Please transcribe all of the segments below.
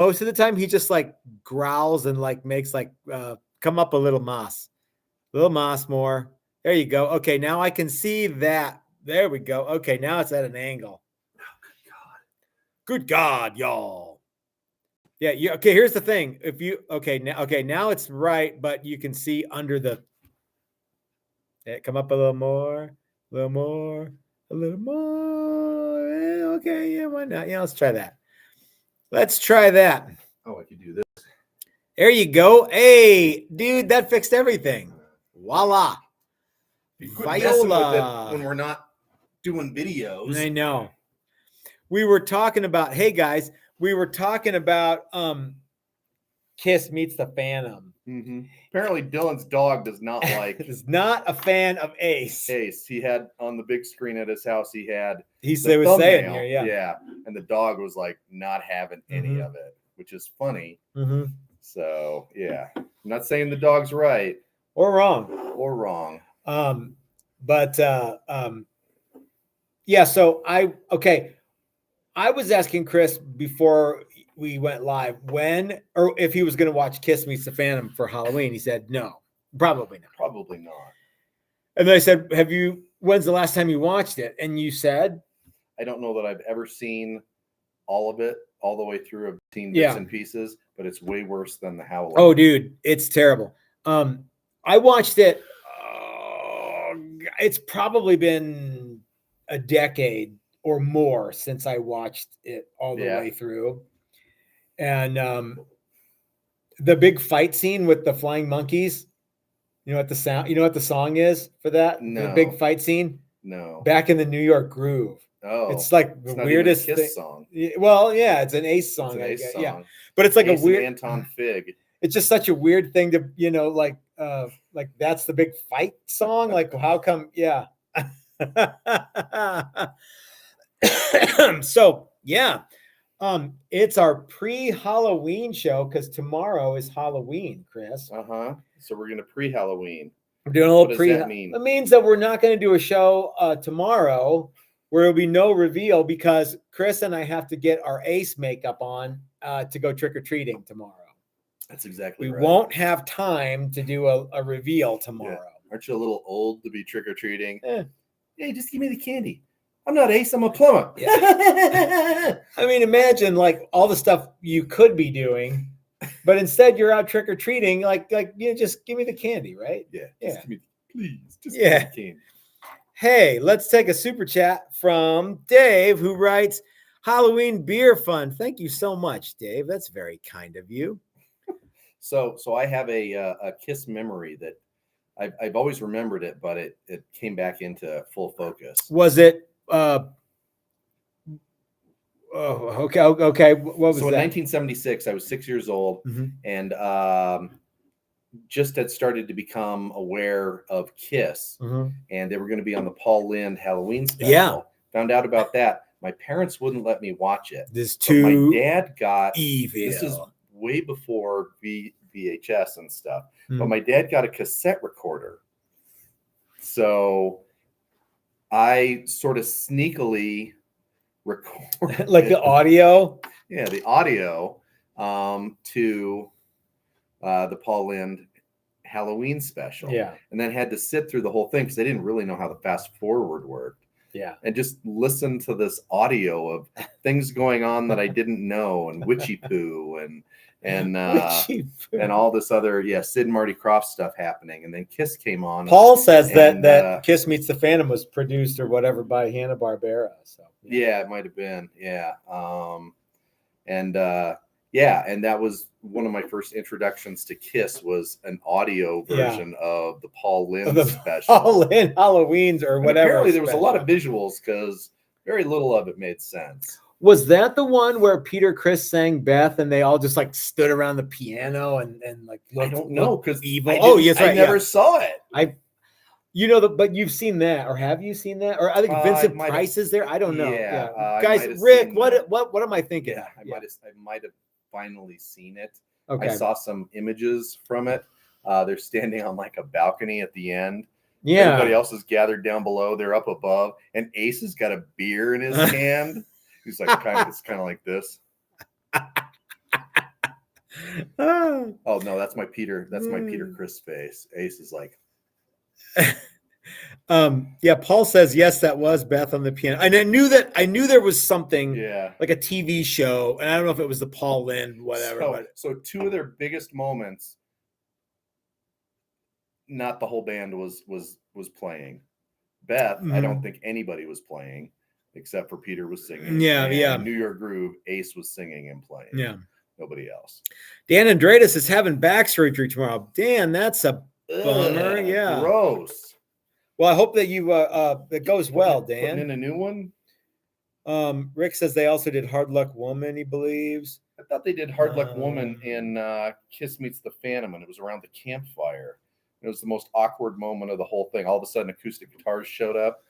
most of the time he just like growls and like makes like come up a little moss more. There you go. Okay, now I can see that. There we go. Okay, now it's at an angle. Good God, y'all. Yeah, okay, here's the thing. If you now it's right, but you can see under the come up a little more, a little more, a little more. Okay, yeah, why not? Yeah, let's try that. Let's try that. Oh, I could do this. There you go. Hey, dude, that fixed everything. Voila. You quit messing with it when we're not doing videos. I know. We were talking about, hey guys, Kiss Meets the Phantom. Mm-hmm. Apparently Dylan's dog does not like is not a fan of Ace. He had on the big screen at his house, he was saying here, yeah. And the dog was like not having any of it, which is funny. Mm-hmm. So yeah. I'm not saying the dog's right. Or wrong. Yeah, so I was asking Chris before we went live if he was going to watch Kiss Meets the Phantom for Halloween. He said no, probably not. And then I said, when's the last time you watched it? And you said, I don't know that I've ever seen all of it all the way through. I've seen bits and pieces, but it's way worse than the Halloween. Oh dude, it's terrible. I watched it. It's probably been a decade or more since I watched it all the way through. And the big fight scene with the flying monkeys, you know what the song is for that? No. The big fight scene? No. Back in the New York Groove. Oh. It's like the weirdest Kiss song. Well, yeah, it's an Ace song. It's an Ace song. Yeah. But it's like Ace a weird Anton Fig. It's just such a weird thing to, like that's the big fight song. Like, how come? Yeah. So yeah, it's our pre-Halloween show because tomorrow is Halloween, Chris. So we're gonna pre-Halloween. We're doing a little What does that mean? It means that we're not going to do a show tomorrow where there'll be no reveal because Chris and I have to get our Ace makeup on to go trick-or-treating tomorrow. That's exactly right. We won't have time to do a reveal tomorrow. Yeah. Aren't you a little old to be trick-or-treating? Hey, just give me the candy. I'm not Ace, I'm a plumber. Yeah. I mean, imagine like all the stuff you could be doing, but instead you're out trick-or-treating, just give me the candy, right? Yeah. Yeah. Please, just give me the candy. Hey, let's take a super chat from Dave, who writes, Halloween beer fun. Thank you so much, Dave. That's very kind of you. So I have a Kiss memory that I've always remembered it, but it came back into full focus. Was it? Okay. What was that? So in 1976, I was 6 years old, and just had started to become aware of Kiss, and they were going to be on the Paul Lynde Halloween special. Yeah. Found out about that. My parents wouldn't let me watch it. My dad got evil. This is way before VHS and stuff. But my dad got a cassette recorder. So I sort of sneakily recorded like the audio. Yeah, the audio to the Paul Lynde Halloween special. Yeah. And then had to sit through the whole thing because I didn't really know how the fast forward worked. Yeah. And just listen to this audio of things going on that I didn't know, and witchy poo and all this other Sid and Marty Krofft stuff happening. And then Kiss came on. Paul says that Kiss Meets the Phantom was produced or whatever by Hanna-Barbera. So yeah, it might have been. Yeah. And that was one of my first introductions to Kiss was an audio version of the Paul Lynde special. Paul Lynde Halloweens or whatever. And apparently there was a lot of visuals because very little of it made sense. Was that the one where Peter Criss sang Beth and they all just like stood around the piano and like looked, I don't know because evil? I never saw it. But you've seen that, or have you seen that? Or I think Vincent Price is there. I don't know. Yeah. Guys, Rick, what am I thinking? Yeah, I might have finally seen it. Okay. I saw some images from it. They're standing on like a balcony at the end. Yeah. Everybody else is gathered down below. They're up above, and Ace has got a beer in his hand. He's like it's kind of like this. Oh no, that's my Peter. That's my Peter Chris face. Ace is like, yeah, Paul says yes, that was Beth on the piano. And I knew there was something yeah, like a TV show, and I don't know if it was the Paul Lynde, whatever. So two of their biggest moments, not the whole band was playing. Beth, I don't think anybody was playing except for Peter was singing. Yeah. New York Groove, Ace was singing and playing. Yeah. Nobody else. Dan Andreas is having back surgery tomorrow. Dan, that's a bummer. Yeah. Gross. Well, I hope that you it goes well, Dan. Putting in a new one. Rick says they also did Hard Luck Woman, he believes. I thought they did Hard Luck Woman in Kiss Meets the Phantom, and it was around the campfire. It was the most awkward moment of the whole thing. All of a sudden, acoustic guitars showed up,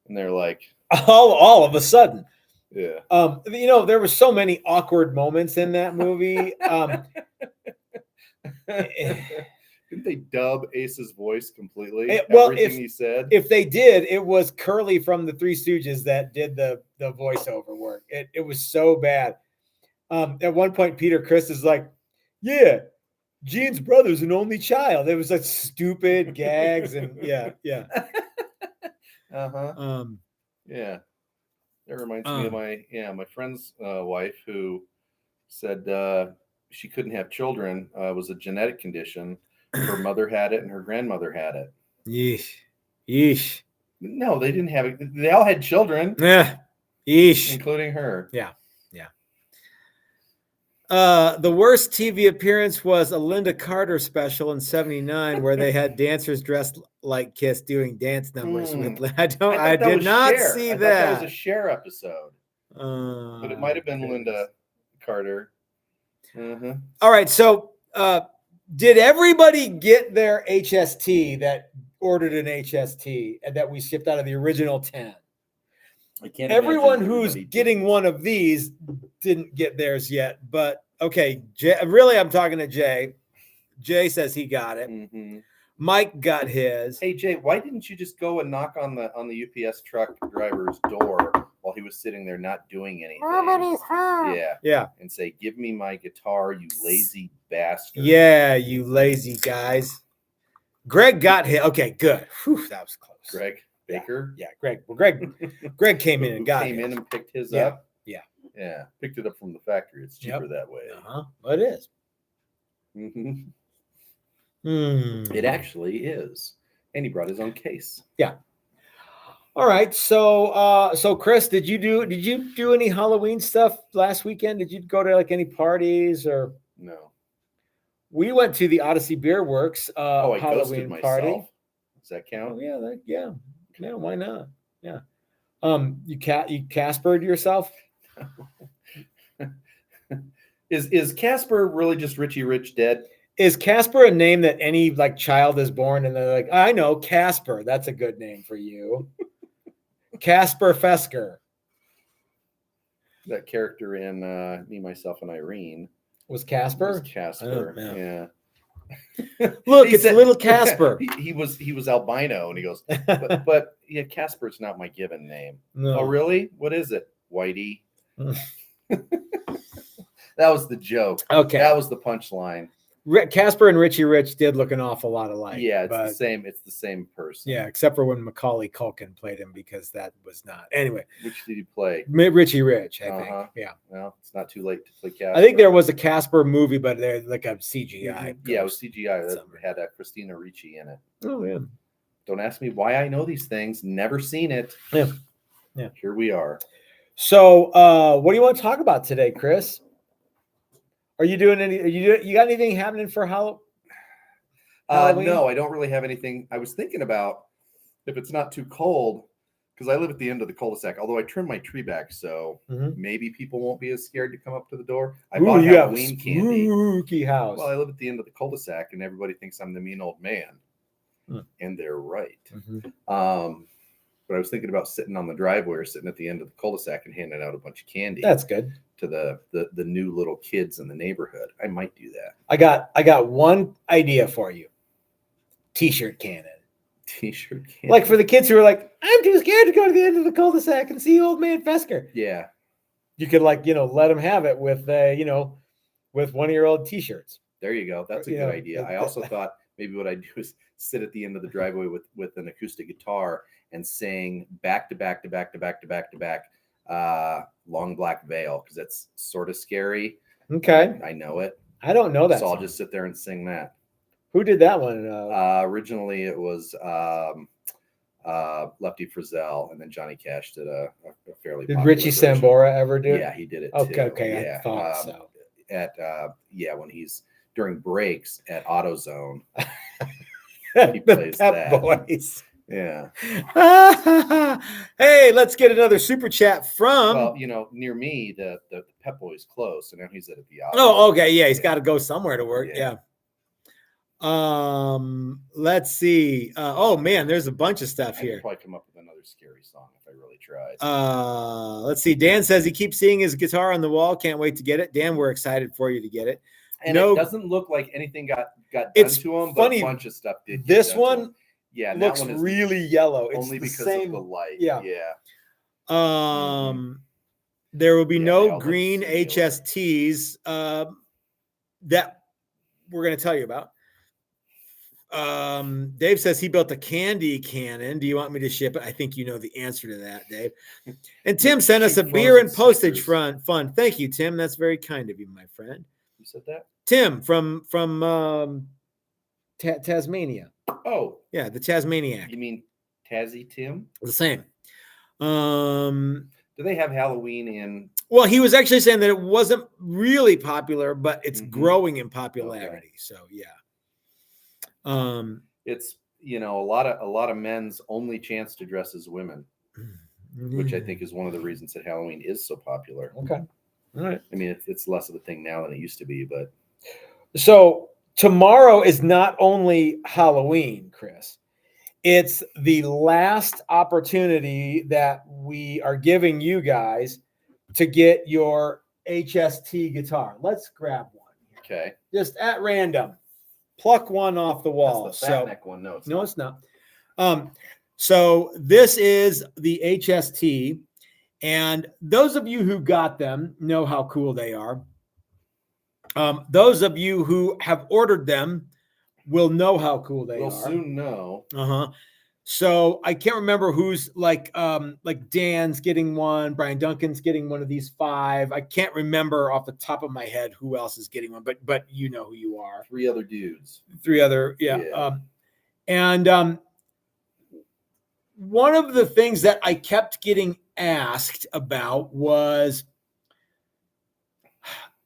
and they're like, all of a sudden. Yeah. There were so many awkward moments in that movie. Didn't they dub Ace's voice completely? Everything he said. If they did, it was Curly from the Three Stooges that did the voiceover work. It was so bad. At one point, Peter Criss is like, "Yeah, Gene's brother's an only child." It was like stupid gags and yeah. Yeah. That reminds me of my friend's wife who said she couldn't have children. It was a genetic condition. Her mother had it and her grandmother had it. Yeesh. No, they didn't have it. They all had children. Yeah. Yeesh. Including her. Yeah. The worst TV appearance was a Linda Carter special in 79 where they had dancers dressed like Kiss doing dance numbers. I did not see that. That was a Cher episode. But it might have been Linda Carter. All right. So did everybody get their HST that ordered an HST and that we shipped out of the original 10? Everyone who's getting one of these didn't get theirs yet, but okay. Really, I'm talking to Jay. Jay says he got it. Mike got his. Hey Jay, why didn't you just go and knock on the UPS truck driver's door while he was sitting there not doing anything? Nobody's home. Yeah. And say, "Give me my guitar, you lazy bastard." Yeah, you lazy guys. Greg got his. Okay, good. Whew, that was close. Greg Baker. Yeah, Greg. Well, Greg came in and got came his. in and picked his up. Yeah. Picked it up from the factory. It's cheaper that way. It is. It actually is. And he brought his own case. Yeah. All right. So Chris, did you do any Halloween stuff last weekend? Did you go to like any parties or no? We went to the Odyssey Beer Works I Halloween party. Does that count? Oh, yeah. Yeah, why not? Yeah. You Caspered yourself? Is Casper really just Richie Rich dead? Is Casper a name that any like child is born and they're like, I know Casper, that's a good name for you. Casper Fesker. That character in Me, Myself, and Irene was Casper. Casper, yeah. Look, it's little Casper. He was albino, and he goes, but yeah, Casper's not my given name. No. Oh, really? What is it? Whitey. That was the joke. Okay, that was the punchline. Casper and Richie Rich did look an awful lot alike. Yeah, the same. It's the same person. Yeah, except for when Macaulay Culkin played him, because that was not. Anyway, which did he play? Richie Rich, I think. Yeah. Well, it's not too late to play Casper. I think there was a Casper movie, but they're like a CGI. Yeah, it was CGI that had Christina Ricci in it. Oh yeah. Don't ask me why I know these things. Never seen it. Yeah. Here we are. So, what do you want to talk about today, Chris? Are you doing any? You got anything happening for Halloween? No, I don't really have anything. I was thinking about if it's not too cold, because I live at the end of the cul-de-sac. Although I trimmed my tree back, so maybe people won't be as scared to come up to the door. I bought Halloween candy. Spooky house. Well, I live at the end of the cul-de-sac, and everybody thinks I'm the mean old man, and they're right. But I was thinking about sitting on the driveway or sitting at the end of the cul-de-sac and handing out a bunch of candy. That's good. To the new little kids in the neighborhood. I might do that. I got one idea for you. T-shirt cannon. T-shirt cannon. Like for the kids who are like, I'm too scared to go to the end of the cul-de-sac and see old man Fesker. Yeah. You could let them have it with with one of your old T-shirts. There you go. That's a good idea. I also thought maybe what I'd do is sit at the end of the driveway with an acoustic guitar and sing back to back to back to back to back to back Long Black Veil, because that's sort of scary. Okay. I know it. I don't know that. So song. I'll just sit there and sing that. Who did that one? Originally it was Lefty Frizzell, and then Johnny Cash did a fairly Did popular Richie version. Sambora ever do it? Yeah, he did it Okay, too. okay, Yeah. I thought so. When he's during breaks at AutoZone, He plays that. Boys. Yeah. Hey, let's get another super chat from. Well, near me, the Pep Boys closed, so now he's at the AutoZone. Oh, okay, yeah, he's got to go somewhere to work. Yeah. Let's see. Oh man, there's a bunch of stuff here. I'd probably come up with another scary song if I really tried. Let's see. Dan says he keeps seeing his guitar on the wall. Can't wait to get it. Dan, we're excited for you to get it. And it doesn't look like anything got done to him, funny. but a bunch of stuff did. This one, yeah, looks that one is really yellow. It's only because same, of the light. Yeah. Yeah. There will be no they green all look HSTs that we're going to tell you about. Dave says he built a candy cannon. Do you want me to ship it? I think you know the answer to that, Dave. And Tim sent us a beer and postage fund. Thank you, Tim. That's very kind of you, my friend. Who said that? Tim from Tasmania. Oh, yeah, the Tasmaniac. You mean Tazzy Tim? The same. Do they have Halloween in? Well, he was actually saying that it wasn't really popular, but it's growing in popularity. Okay. So yeah. It's a lot of men's only chance to dress as women, which I think is one of the reasons that Halloween is so popular. Okay. All right. I mean, it's less of a thing now than it used to be, but so tomorrow is not only Halloween, Chris. It's the last opportunity that we are giving you guys to get your HST guitar. Let's grab one. Okay. Just at random. Pluck one off the wall. That's the fat neck one. No, it's not. So this is the HST, and those of you who got them know how cool they are. Those of you who have ordered them will know how cool they are. We'll soon know. So I can't remember who's like Dan's getting one, Brian Duncan's getting one of these 5. I can't remember off the top of my head who else is getting one, but you know who you are. 3 other dudes. 3 other, yeah. And one of the things that I kept getting asked about was,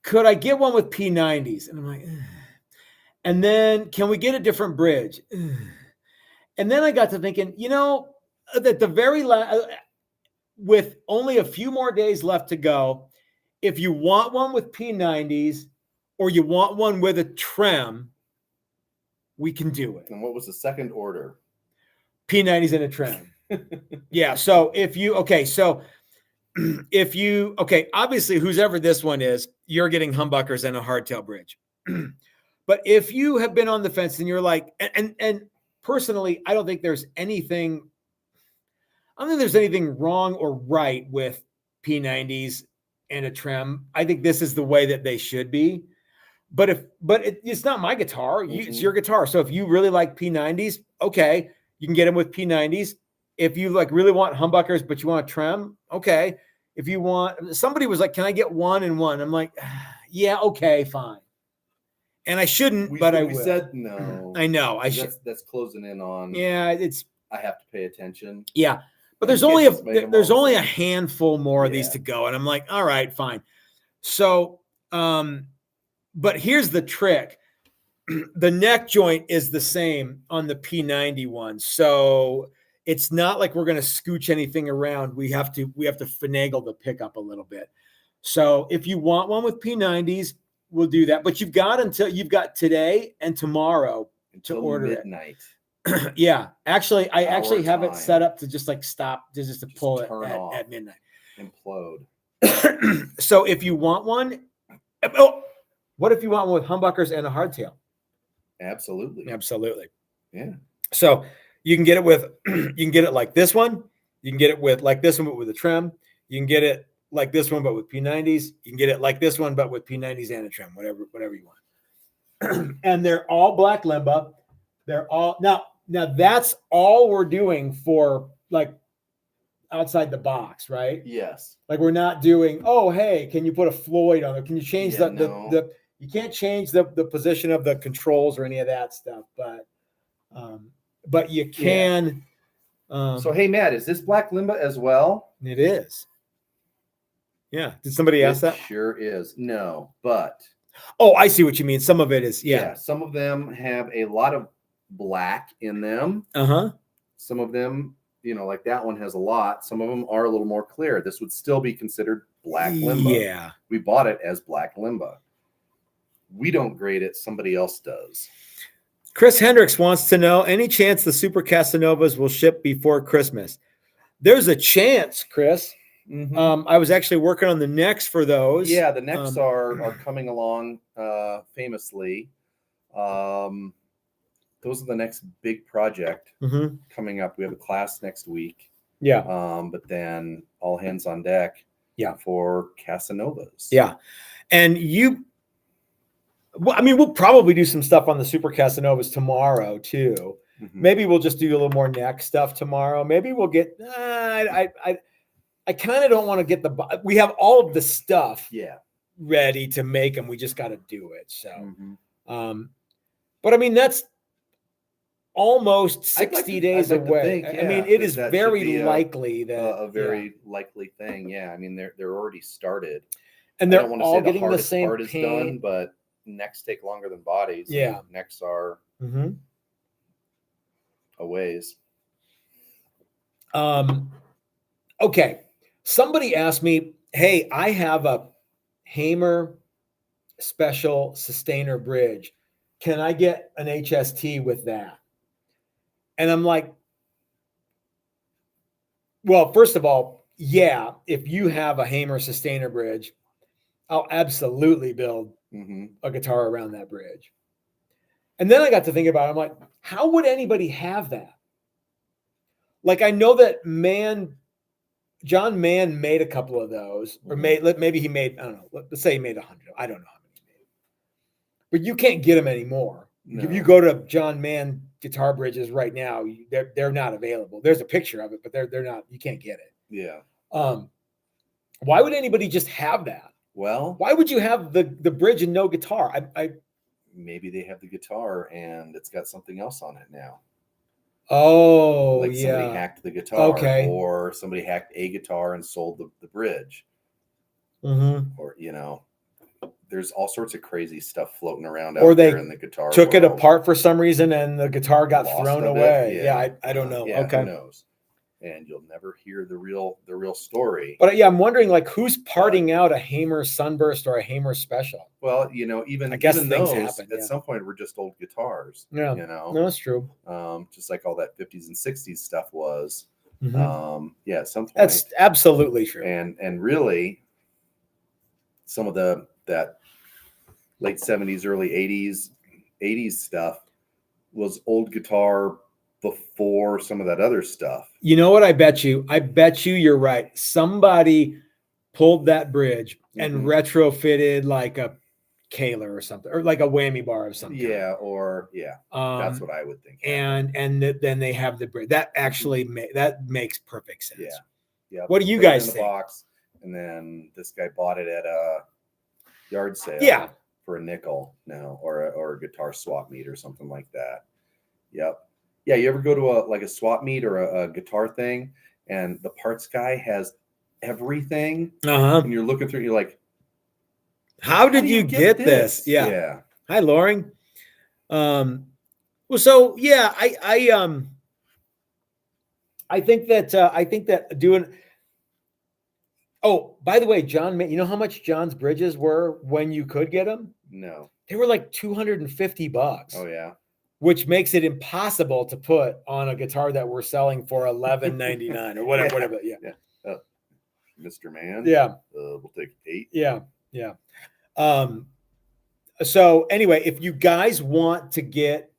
could I get one with P90s? And I'm like, ugh. And then can we get a different bridge? Ugh. And then I got to thinking, that the very last, with only a few more days left to go, if you want one with P90s or you want one with a trem, we can do it. And what was the second order? P90s and a trem. Yeah. So obviously, whoever this one is, you're getting humbuckers and a hardtail bridge. But if you have been on the fence and you're like, and personally, I don't think there's anything wrong or right with P90s and a trem. I think this is the way that they should be. But it's not my guitar. It's your guitar. So if you really like P90s, okay, you can get them with P90s. If you really want humbuckers, but you want a trem, okay. If you want, somebody was like, can I get 1 and 1? I'm like, yeah, okay, fine. And I shouldn't, but I will. We said no. I know. That's closing in on. Yeah, I have to pay attention. Yeah, but there's only a handful more of these to go, and I'm like, all right, fine. So, but here's the trick: the neck joint is the same on the P90 one, so it's not like we're going to scooch anything around. We have to finagle the pickup a little bit. So, if you want one with P90s, we'll do that, but you've got today and tomorrow to order midnight. It. Yeah, actually, I have it set up to just stop, just to pull it at midnight. Implode. So if you want one, what if you want one with humbuckers and a hardtail? Absolutely. Yeah. So you can get it like this one. You can get it with like this one, but with a trim. You can get it like this one, but with P90s. You can get it like this one, but with P90s and a trim, whatever you want. And they're all black limba. They're all now that's all we're doing for like outside the box, right? Yes. Like we're not doing, oh, hey, can you put a Floyd on it? Can you change Yeah, the you can't change the position of the controls or any of that stuff, but you can. So hey, Matt, is this black limba as well? It is. Yeah. Did somebody ask that? Sure is. No, but oh, I see what you mean. Some of it is, yeah. Some of them have a lot of black in them. Uh-huh. Some of them, like that one has a lot. Some of them are a little more clear. This would still be considered black limba. Yeah. We bought it as black limba. We don't grade it. Somebody else does. Chris Hendricks wants to know, any chance the Super Casanovas will ship before Christmas? There's a chance, Chris. Mm-hmm. I was actually working on the necks for those. Yeah, the necks are coming along famously. Those are the next big project coming up. We have a class next week. Yeah. But then all hands on deck. Yeah. For Casanovas. Yeah. And we'll probably do some stuff on the Super Casanovas tomorrow too. Mm-hmm. Maybe we'll just do a little more neck stuff tomorrow. Maybe we'll get, I kind of don't want to get we have all of the stuff ready to make them. We just got to do it. So, but I mean, that's almost 60 days away. It is very likely that a very likely thing. Yeah. I mean, they're already started and they're all getting the same part is done, but necks take longer than bodies. Yeah. Necks are a ways. Okay. Somebody asked me, hey, I have a Hamer special sustainer bridge. Can I get an HST with that? And I'm like, well, first of all, yeah, if you have a Hamer sustainer bridge, I'll absolutely build a guitar around that bridge. And then I got to think about it. I'm like, how would anybody have that? Like, I know that John Mann made a couple of those, or maybe he made, I don't know, let's say he made 100. I don't know how many he made. But you can't get them anymore. No. If you go to John Mann guitar bridges right now, they're not available. There's a picture of it, but they're not, you can't get it. Yeah. Why would anybody just have that? Well, why would you have the bridge and no guitar? Maybe they have the guitar and it's got something else on it now. Oh, like somebody hacked the guitar, or somebody hacked a guitar and sold the bridge. Or there's all sorts of crazy stuff floating around out there in the guitar. Took it apart for some reason and the guitar got thrown away. I don't know. Okay, who knows? And you'll never hear the real story. But I'm wondering, like, who's parting out a Hamer Sunburst or a Hamer Special? Well, even I guess even things those happen, at some point were just old guitars. Yeah, no, that's true. Just like all that 50s and 60s stuff was. At some point, that's absolutely true. And really, some of that late 70s, early 80s stuff was old guitar before some of that other stuff. You know what? I bet you you're right. Somebody pulled that bridge and retrofitted like a Kaler or something, or like a whammy bar of something. Yeah, that's what I would think. And then they have the bridge. That actually that makes perfect sense. Yeah. What do you guys think? Box, and then this guy bought it at a yard sale. Yeah. For a nickel now, or a guitar swap meet or something like that. Yep. Yeah, you ever go to a swap meet or a guitar thing, and the parts guy has everything, and you're looking through, you're like, how did you get this? Yeah. Hi, Loring. Well, so yeah, I think that doing. Oh, by the way, John, you know how much John's bridges were when you could get them? No, they were like $250. Oh yeah. Which makes it impossible to put on a guitar that we're selling for $11.99 or whatever. Yeah. Mr. Man. Yeah. We'll take 8. Yeah. So anyway, if you guys want to get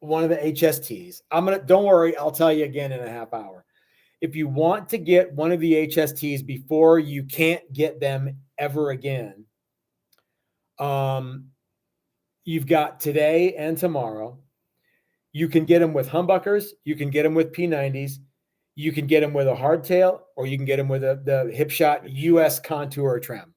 one of the HSTs, don't worry, I'll tell you again in a half hour. if you want to get one of the HSTs before you can't get them ever again, you've got today and tomorrow. You can get them with humbuckers. You can get them with P90s. You can get them with a hardtail, or you can get them with the Hipshot US Contour trim.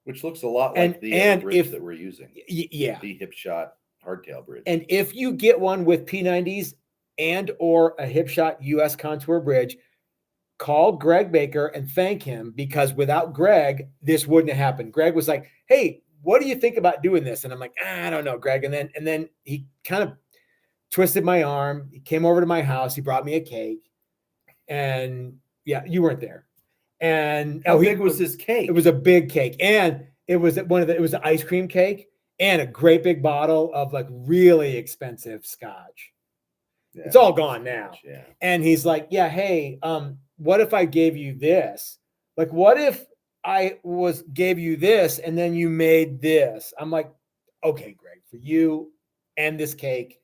Which looks a lot like the bridge that we're using. Yeah. The Hipshot hardtail bridge. And if you get one with P90s and or a Hipshot US Contour bridge, call Greg Baker and thank him, because without Greg, this wouldn't have happened. Greg was like, hey, what do you think about doing this? And I'm like, I don't know, Greg. And then he kind of twisted my arm. He came over to my house. He brought me a cake. And yeah, you weren't there. And how big was his cake? It was a big cake. And it was it was an ice cream cake and a great big bottle of like really expensive scotch. Yeah, it's all gone now. Yeah. And he's like, yeah, hey, what if I gave you this? Like, what if I gave you this and then you made this? I'm like, okay, Greg, for you and this cake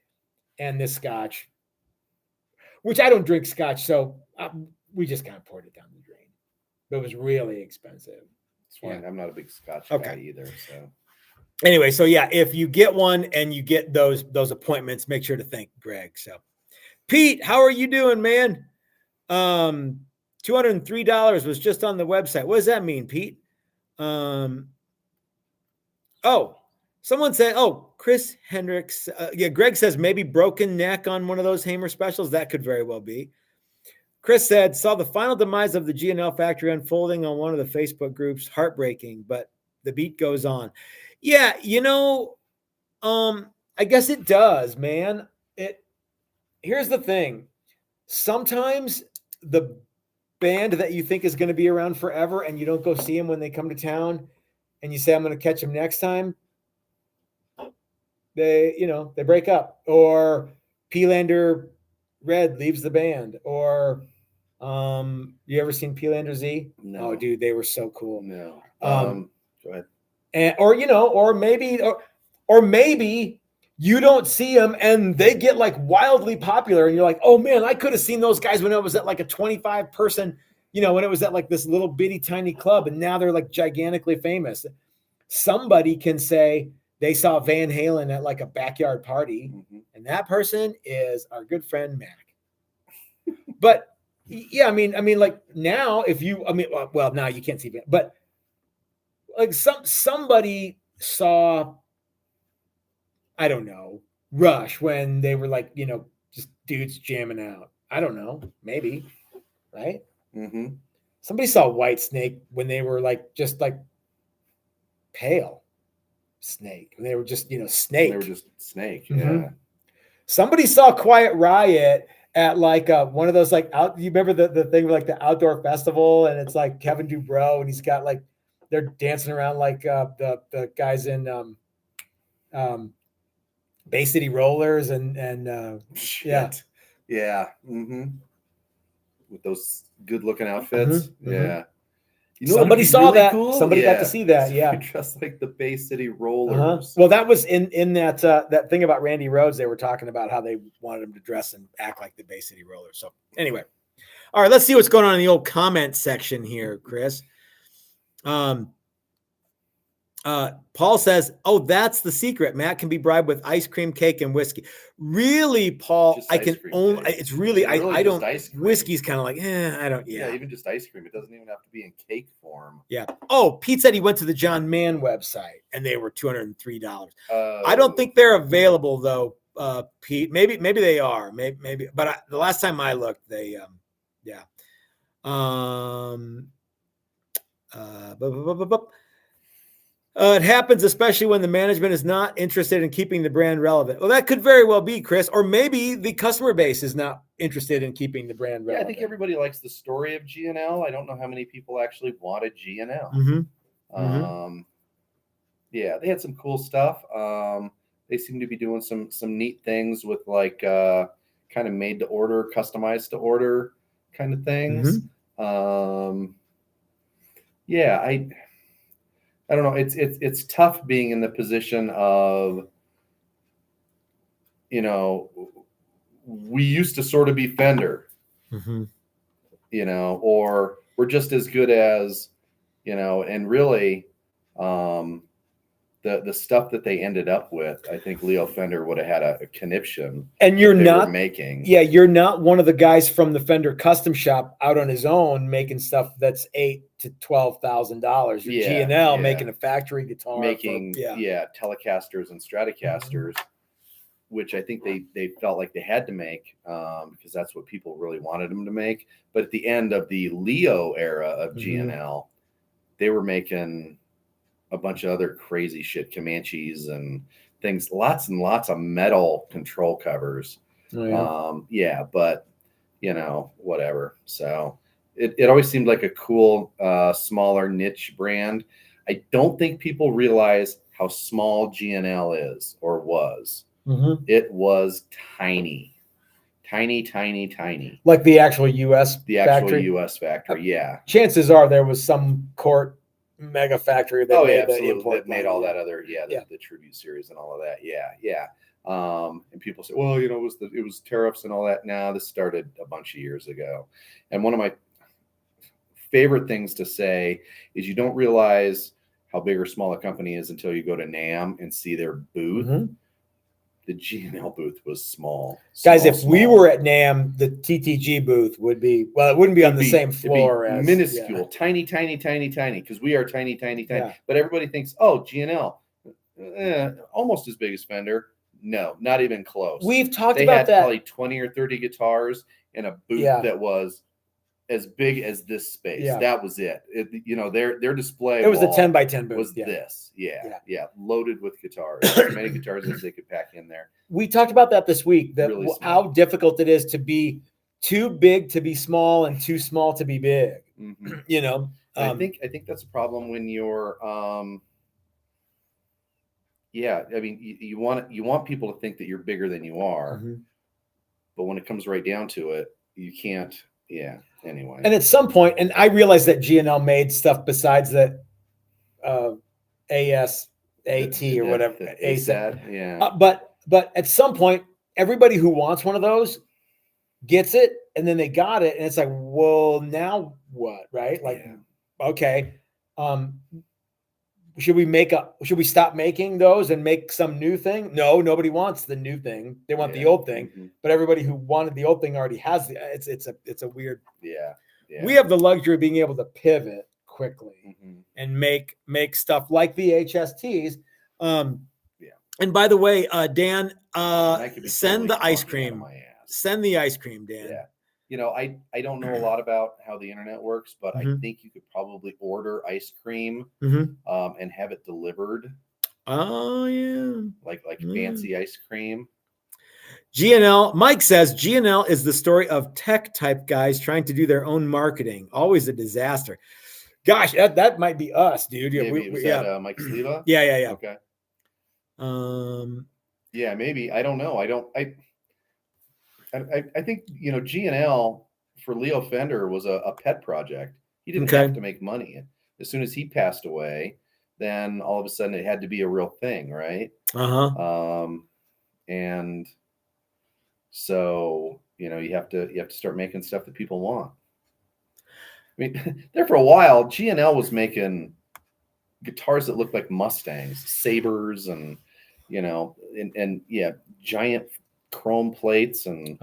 and this scotch, which I don't drink scotch, so we just kind of poured it down the drain. But it was really expensive. It's fine. Yeah. I'm not a big scotch guy either. So anyway, so yeah, if you get one and you get those appointments, make sure to thank Greg. So Pete, how are you doing, man? $203 was just on the website. What does that mean, Pete? Oh, someone said, Chris Hendricks. Greg says maybe broken neck on one of those Hamer specials. That could very well be. Chris said, saw the final demise of the G&L factory unfolding on one of the Facebook groups. Heartbreaking, but the beat goes on. Yeah, I guess it does, man. Here's the thing. Sometimes the band that you think is going to be around forever and you don't go see them when they come to town and you say, I'm going to catch them next time, they break up, or Peelander Red leaves the band, or you ever seen Peelander Z? No. Oh, dude, they were so cool. No. Go ahead. Or maybe you don't see them and they get like wildly popular and you're like, oh man, I could have seen those guys when it was at like a 25 person, when it was at like this little bitty tiny club, and now they're like gigantically famous. Somebody can say they saw Van Halen at like a backyard party, and that person is our good friend Mac. But yeah, I mean, like now, now you can't see Van, but like somebody saw, I don't know, Rush when they were like, just dudes jamming out. I don't know, maybe, right? Mm-hmm. Somebody saw Whitesnake when they were like just like Pale Snake. When they were just Snake. They were just Snake. Mm-hmm. Yeah. Somebody saw Quiet Riot at like one of those like out. You remember the thing with like the outdoor festival, and it's like Kevin Dubrow, and he's got like they're dancing around like the guys in Bay City Rollers and yeah. Mm-hmm. With those good looking outfits. Mm-hmm. Yeah. Somebody saw really that. Cool? Somebody got to see that. Yeah. Just like the Bay City Rollers. Uh-huh. Well, that was in that thing about Randy Rhoads. They were talking about how they wanted him to dress and act like the Bay City Rollers. So anyway, all right, let's see what's going on in the old comment section here, Chris. Paul says, that's the secret. Matt can be bribed with ice cream, cake, and whiskey. Really, Paul? Just I can only. Cake. It's really I don't. Whiskey's kind of like, I don't. Yeah, even just ice cream. It doesn't even have to be in cake form. Yeah. Oh, Pete said he went to the John Mann website and they were $203. I don't think they're available though, Pete. Maybe they are. Maybe. But the last time I looked, they. Yeah. It happens, especially when the management is not interested in keeping the brand relevant. Well, that could very well be, Chris, or maybe the customer base is not interested in keeping the brand relevant. Yeah, I think everybody likes the story of G&L. I don't know how many people actually wanted G&L. Mm-hmm. Yeah, they had some cool stuff. They seem to be doing some neat things with like kind of made to order, customized to order kind of things. Mm-hmm. Yeah, I don't know. It's tough being in the position of, we used to sort of be Fender, you know, or we're just as good as, you know, and really, the stuff that they ended up with, I think Leo Fender would have had a conniption. And you're not making. Yeah, you're not one of the guys from the Fender custom shop out on his own making stuff that's $8,000 to $12,000. You're G&L making a factory guitar, making Telecasters and Stratocasters, which I think they felt like they had to make because that's what people really wanted them to make. But at the end of the Leo era of G&L, they were making a bunch of other crazy shit, Comanches and things, lots and lots of metal control covers. But you know, whatever. So it always seemed like a cool, smaller niche brand. I don't think people realize how small G&L is or was. It was tiny. Like the actual U.S. U.S. factory, yeah. Chances are there was some court mega factory that made that made all that other the tribute series and all of that. And people say, well, you know, it was tariffs and all that. Now this started a bunch of years ago. And one of my favorite things to say is you don't realize how big or small a company is until you go to NAMM and see their booth. The G&L booth was small. Guys, if we were at NAMM, the TTG booth would be, well, it wouldn't be on the same floor as minuscule, tiny, because we are tiny. But everybody thinks, oh, G&L, almost as big as Fender. No, not even close. We've talked about that. They had probably 20 or 30 guitars in a booth that was as big as this space. That was it. You know, their display. It was a 10 by 10 booth. Was this? Loaded with guitars, as many guitars as they could pack in there. We talked about that this week. That really how difficult it is to be too big to be small and too small to be big. You know, I think that's a problem when you're. I mean, you want people to think that you're bigger than you are, but when it comes right down to it, you can't. Yeah. Anyway. And at some point, and I realized that G&L made stuff besides that ASAT or whatever. ASAT. But at some point, everybody who wants one of those gets it, and then they got it, and it's like, well, now what? Right? Like, okay. Should we stop making those and make some new thing? No, nobody wants the new thing. They want the old thing. But everybody who wanted the old thing already has it's a weird. We have the luxury of being able to pivot quickly and make stuff like the HSTs. And by the way, Dan, send the ice cream. Send the ice cream, Dan. Yeah. You know, I don't know a lot about how the internet works, but I think you could probably order ice cream and have it delivered. Oh yeah, like fancy ice cream. G&L, Mike says G&L is the story of tech type guys trying to do their own marketing. Always a disaster. Gosh, that might be us, dude. Maybe was that Mike Sleva? Yeah. Okay. Yeah, maybe. I don't know. I think, you know, G&L for Leo Fender was a pet project. He didn't have to make money. As soon as he passed away, then all of a sudden it had to be a real thing, right? And so, you know, you have to start making stuff that people want. I mean, there for a while, G&L was making guitars that looked like Mustangs, Sabres, and you know, and giant chrome plates and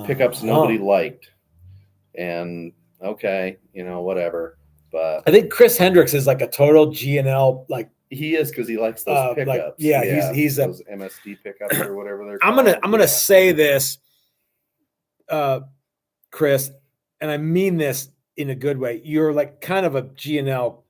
pickups nobody liked. And okay, you know, whatever. But I think Chris Hendricks is like a total G&L, like he is, because he likes those pickups. He's those MSD pickups or whatever they're I'm called. gonna say this, Chris, and I mean this in a good way. You're like kind of a G&L.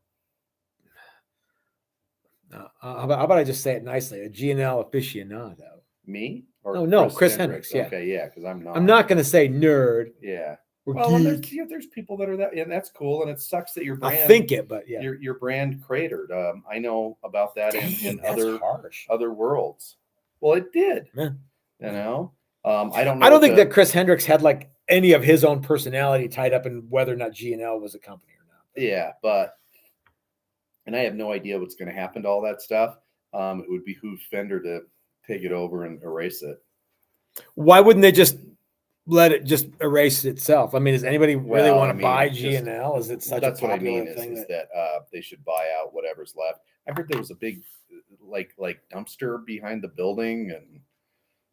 How about I just say it nicely? A G&L aficionado. Me? Or no, Chris Hendricks. Yeah. Okay, yeah, because I'm not. I'm not going to say nerd. Yeah. Well, there's people that are that, and that's cool. And it sucks that your brand. I think it, but yeah, your brand cratered. I know about that in other worlds. Well, it did. Yeah. You know, I don't know. I don't think that Chris Hendricks had like any of his own personality tied up in whether or not G&L was a company or not. Yeah, and I have no idea what's going to happen to all that stuff. It would behoove Fender to take it over and erase it. Why wouldn't they just let it just erase itself. I mean, does anybody really Well, want I to mean, buy just- G&L? Is it such that's a what I popular mean thing is that they should buy out whatever's left. I heard there was a big like dumpster behind the building and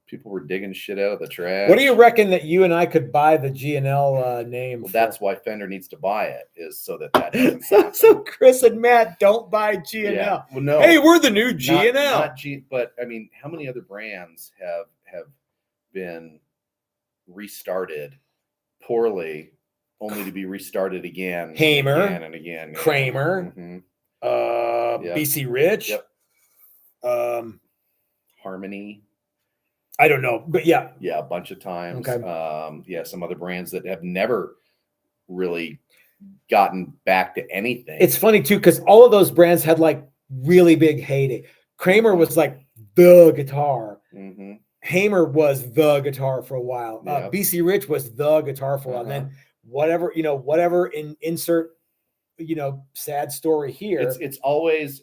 people were digging shit out of the trash. What do you reckon that you and I could buy the G&L name? Well, for? that's why Fender needs to buy it, is so that doesn't happen. So Chris and Matt don't buy G&L. Yeah. Well, no. Hey, we're the new G&L. Not G, but I mean, how many other brands have been restarted poorly, only to be restarted again, Hamer, again and again? Kramer, BC Rich, Harmony. I don't know, but yeah, a bunch of times. Okay. Some other brands that have never really gotten back to anything. It's funny too because all of those brands had like really big heyday. Kramer was like the guitar. Mm-hmm. Hamer was the guitar for a while. Yep. BC Rich was the guitar for a while. And then whatever insert sad story here. It's always,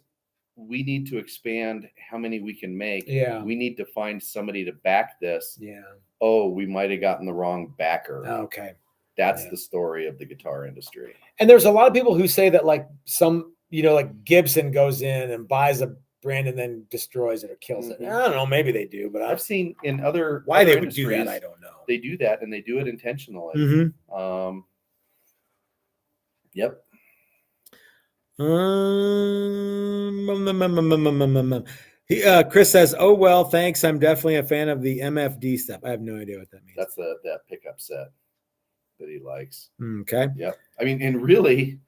we need to expand how many we can make. Yeah. We need to find somebody to back this. Yeah. Oh, we might have gotten the wrong backer. Okay. That's the story of the guitar industry. And there's a lot of people who say that like some, like Gibson goes in and buys a brand and then destroys it or kills it. I don't know. Maybe they do, but I've seen in other why other they would do that, I don't know. They do that and they do it intentionally. Mm-hmm. Yep. Chris says, "Oh well, thanks. I'm definitely a fan of the MFD stuff." I have no idea what that means. That's that pickup set that he likes. Okay. Yep. I mean, and really,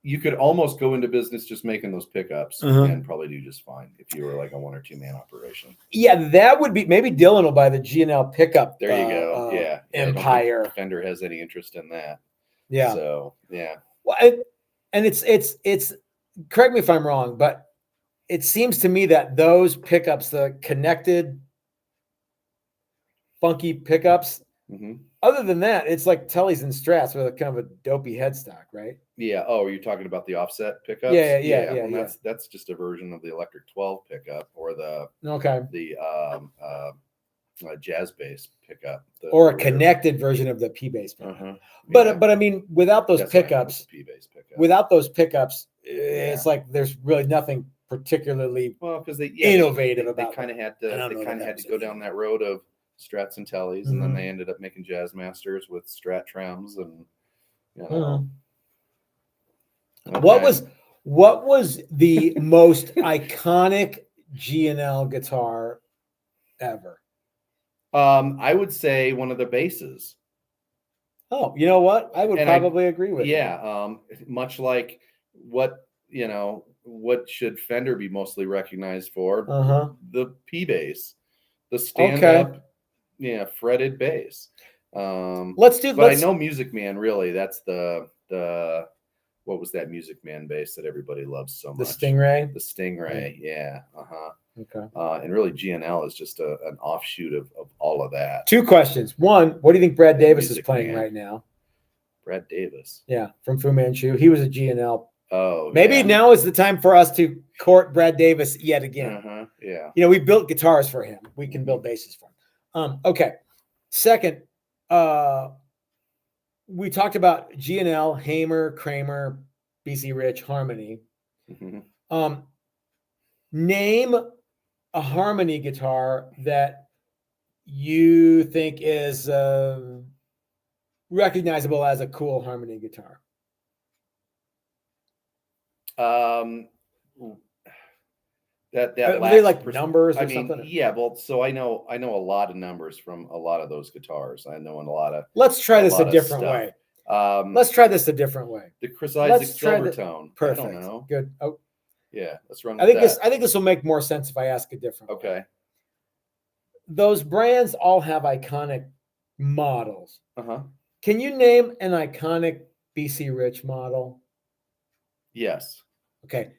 you could almost go into business just making those pickups and probably do just fine if you were like a 1 or 2 man operation. Yeah, that would be, maybe Dylan will buy the G&L pickup. There you go. Empire. I don't think Fender has any interest in that. Yeah. So yeah. Well, and it's correct me if I'm wrong, but it seems to me that those pickups, the connected, funky pickups. Mm-hmm. Other than that, it's like Tellys and Strats with a kind of a dopey headstock, right? Yeah. Oh, are you talking about the offset pickups? Yeah. That's just a version of the Electric 12 pickup or the jazz bass pickup, or a connected version of the P bass pickup. But I mean, without those pickups, without those pickups, it's like there's really nothing particularly because they innovative they kind of had to go down that road of Strats and Tellys, and then they ended up making Jazz Masters with Strat Trems, and what was the most iconic G&L guitar ever? I would say one of the basses. Oh, you know what? I would probably agree with you. Much like what should Fender be mostly recognized for? The P bass, the stand-up, fretted bass. I know Music Man, really. That's the what was that Music Man bass that everybody loves so much? The Stingray? The Stingray, yeah. Okay. And really G&L is just an offshoot of all of that. 2 questions. One, what do you think Brad Davis is playing right now? Brad Davis. Yeah, from Fu Manchu. He was a G&L. Oh, maybe now is the time for us to court Brad Davis yet again. Yeah. We built guitars for him. We can build basses for him. Okay. Second, we talked about G&L, Hamer, Kramer, BC Rich, Harmony. Name a Harmony guitar that you think is recognizable as a cool Harmony guitar. That are they like numbers or something? Yeah, well, so I know a lot of numbers from a lot of those guitars. I know a lot of. Let's try this a different way. Let's try this a different way. The Chris Isaac Silvertone. Perfect. I don't know. Good. Oh, yeah. Let's run. I think this will make more sense if I ask a different. Okay. Way. Those brands all have iconic models. Can you name an iconic BC Rich model? Yes. Okay.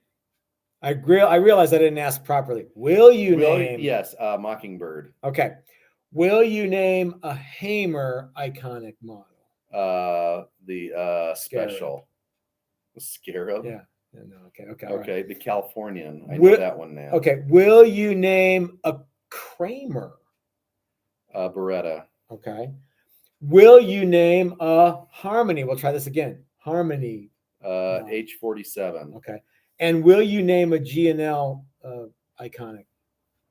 I realize I didn't ask properly. Will you name? Yes, Mockingbird. Okay. Will you name a Hamer iconic model? The Special. Scarab. Yeah. No. Okay. Okay. Right. The Californian. I know that one now. Okay. Will you name a Kramer? Beretta. Okay. Will you name a Harmony? We'll try this again. Harmony. H47. Okay. And will you name a G&L iconic?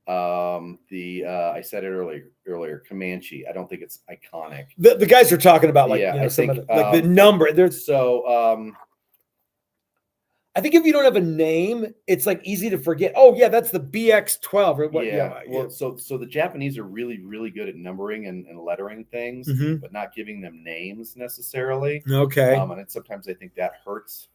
I said it earlier, Comanche. I don't think it's iconic. The guys are talking about like, I some think, of the, like the number. There's so I think if you don't have a name, it's like easy to forget. Oh yeah, that's the BX12 or what? Yeah. Well, so the Japanese are really, really good at numbering and lettering things, but not giving them names necessarily. Okay. And sometimes I think that hurts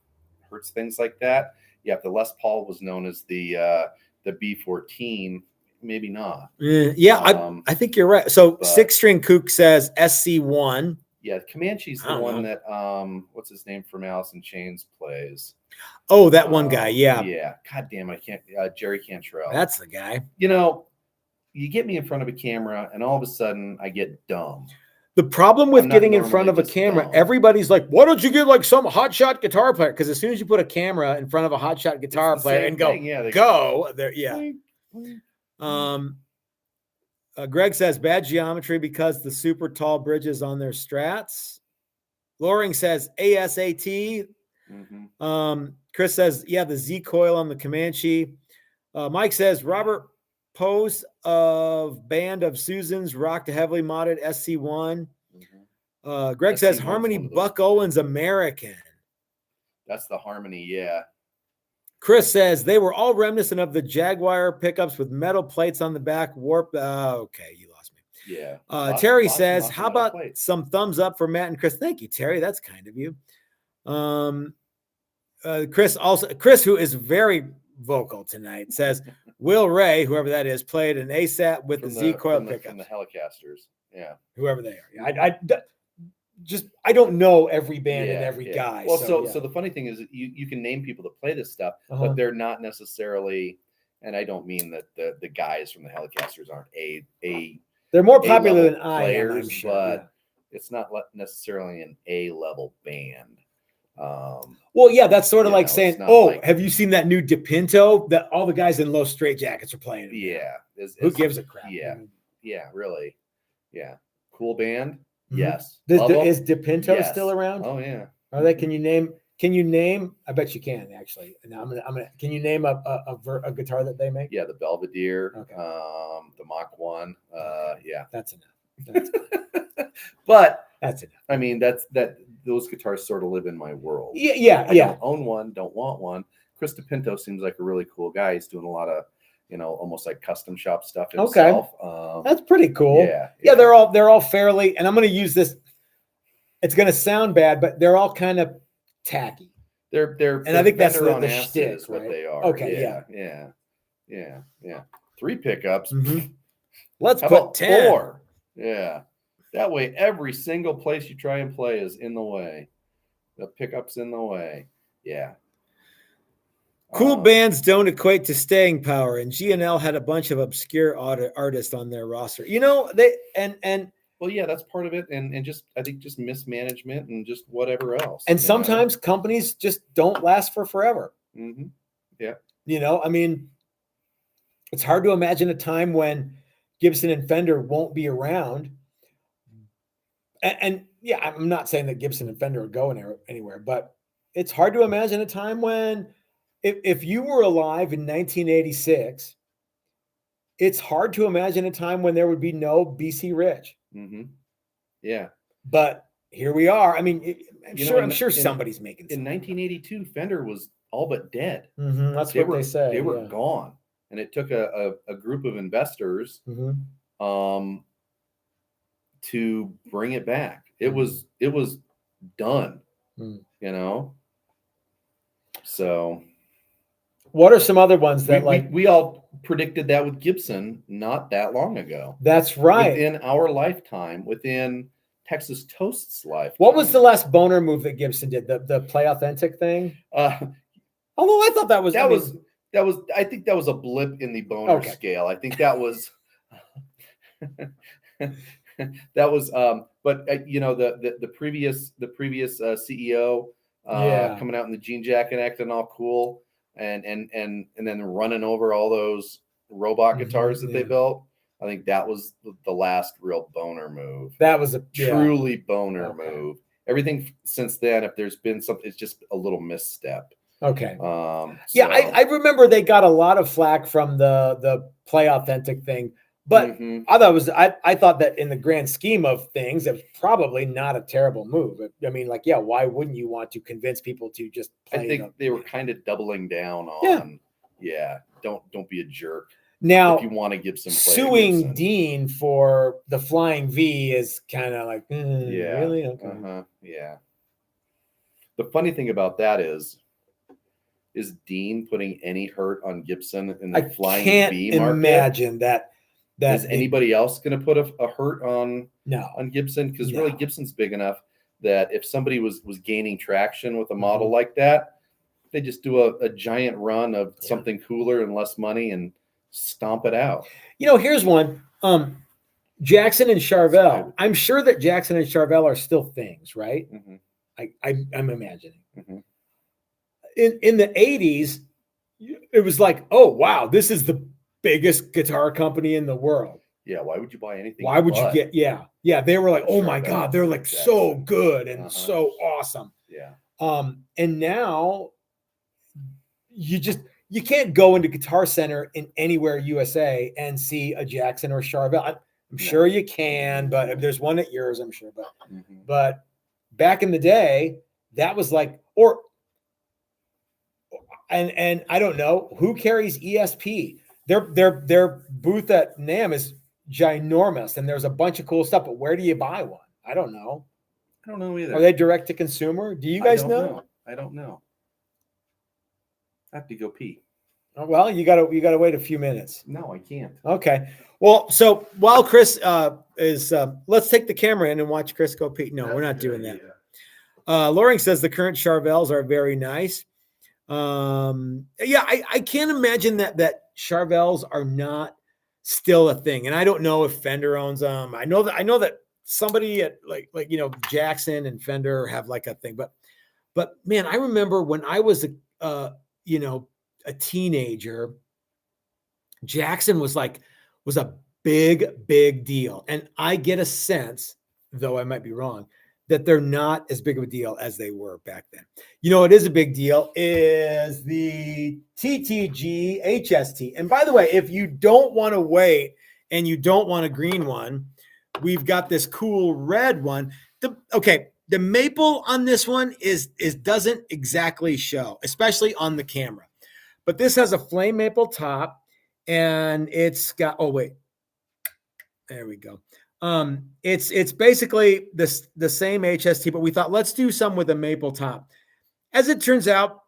things like that. Yeah, if the Les Paul was known as the B14, maybe not. Yeah, I think you're right. So Six String Kook says SC1. Yeah, Comanche's the one that what's his name from Alice in Chains plays. Oh, that one guy. Yeah. Yeah. God damn it, I can't. Jerry Cantrell. That's the guy. You know, you get me in front of a camera, and all of a sudden, I get dumb. The problem with getting in front of a camera, everybody's like, "Why don't you get like some hotshot guitar player?" Because as soon as you put a camera in front of a hotshot guitar player and go, go there, yeah. Greg says bad geometry because the super tall bridges on their Strats. Loring says ASAT. Chris says, yeah, the Z coil on the Comanche. Mike says Robert Pose of Band of Susans rocked a heavily modded SC1. Greg says Harmony Buck Owens American. That's the Harmony, yeah. Chris says they were all reminiscent of the Jaguar pickups with metal plates on the back. Warp. Okay, you lost me. Yeah. Terry says, how about some thumbs up for Matt and Chris? Thank you, Terry. That's kind of you. Chris, who is very vocal tonight, says Will Ray, whoever that is, played an ASAT with the Z coil pickup from the Helicasters. Yeah, whoever they are. I don't know every band and every guy. Well, so the funny thing is, you can name people that play this stuff, but they're not necessarily. And I don't mean that the guys from the Helicasters aren't they're more popular than players, I'm sure, but it's not necessarily an A-level band. Well, yeah, that's sort of like saying, have you seen that new DePinto that all the guys in low straitjackets are playing? Yeah. Who gives a crap? Yeah. Yeah, really. Yeah. Cool band. Yes. Is DePinto still around? Oh yeah. Are they? Can you name? I bet you can actually. Now I'm gonna. Can you name a guitar that they make? Yeah, the Belvedere. Okay. The Mach 1. Yeah. That's enough. But that's enough. I mean, those guitars sort of live in my world. Yeah. I don't own one. Don't want one. Chris DePinto seems like a really cool guy. He's doing a lot of, almost like custom shop stuff himself. Okay. That's pretty cool. Yeah. They're all fairly, and I'm going to use this. It's going to sound bad, but they're all kind of tacky. And I think that's the shtick, is what right? they are. Okay. Yeah. 3 pickups. Let's How put about 10. 4. Yeah. That way, every single place you try and play is in the way. The pickup's in the way. Yeah. Cool bands don't equate to staying power, and G&L had a bunch of obscure artists on their roster. They and well, yeah, that's part of it, and just I think just mismanagement and just whatever else. And sometimes companies just don't last for forever. Yeah. I mean, it's hard to imagine a time when Gibson and Fender won't be around. And yeah, I'm not saying that Gibson and Fender are going anywhere, but it's hard to imagine a time when, if you were alive in 1986, it's hard to imagine a time when there would be no BC Rich. Yeah. But here we are. I mean, I'm sure somebody's making something. In 1982, Fender was all but dead. That's what they said. They were gone. And it took a group of investors to bring it back. It was done, So what are some other ones that we all predicted that with Gibson not that long ago? That's right. Within our lifetime, within Texas Toast's life. What was the last boner move that Gibson did? The Play Authentic thing? Although I thought that was I think that was a blip in the boner scale. I think that was but the previous CEO coming out in the jean jacket acting all cool and then running over all those robot guitars that they built. I think that was the last real boner move. That was a truly boner move. Everything since then, if there's been something, it's just a little misstep. Okay. Yeah, I remember they got a lot of flack from the Play Authentic thing, but I thought that in the grand scheme of things, it was probably not a terrible move. I mean, like, yeah, why wouldn't you want to convince people to just play? I think they were kind of doubling down on, don't be a jerk. Now, if you want to Gibson, suing Dean for the Flying V is kind of like, really? Okay. Yeah. The funny thing about that is Dean putting any hurt on Gibson in the Flying V market? Imagine that. Is anybody else going to put a hurt on Gibson? Because really, Gibson's big enough that if somebody was gaining traction with a model like that, they just do a giant run of something cooler and less money and stomp it out. Here's one. Jackson and Charvel. I'm sure that Jackson and Charvel are still things, right? I'm imagining. In the 80s, it was like, oh wow, this is the biggest guitar company in the world. Yeah, why would you buy anything? Why would you get? Yeah, they were like, oh my god, they're like so good and so awesome. Yeah. And now you can't go into Guitar Center in anywhere USA and see a Jackson or Charvel. I'm sure you can, but there's one at yours, I'm sure. But back in the day, that was like, and I don't know who carries ESP. Their booth at NAMM is ginormous, and there's a bunch of cool stuff. But where do you buy one? I don't know. I don't know either. Are they direct to consumer? Do you guys know? I don't know. I have to go pee. Well, you gotta wait a few minutes. No, I can't. Okay. Well, so while Chris is, let's take the camera in and watch Chris go pee. No, we're not doing that. Loring says the current Charvels are very nice. I can't imagine that Charvels are not still a thing, and I don't know if Fender owns them. I know that somebody at like Jackson and Fender have like a thing, but man, I remember when I was a teenager, Jackson was a big deal. And I get a sense, though I might be wrong, that they're not as big of a deal as they were back then. It is a big deal is the TTG HST. And by the way, if you don't want to wait and you don't want a green one, we've got this cool red one. The maple on this one is doesn't exactly show, especially on the camera. But this has a flame maple top, and it's got, there we go. It's basically the same HST, but we thought let's do some with a maple top. As it turns out,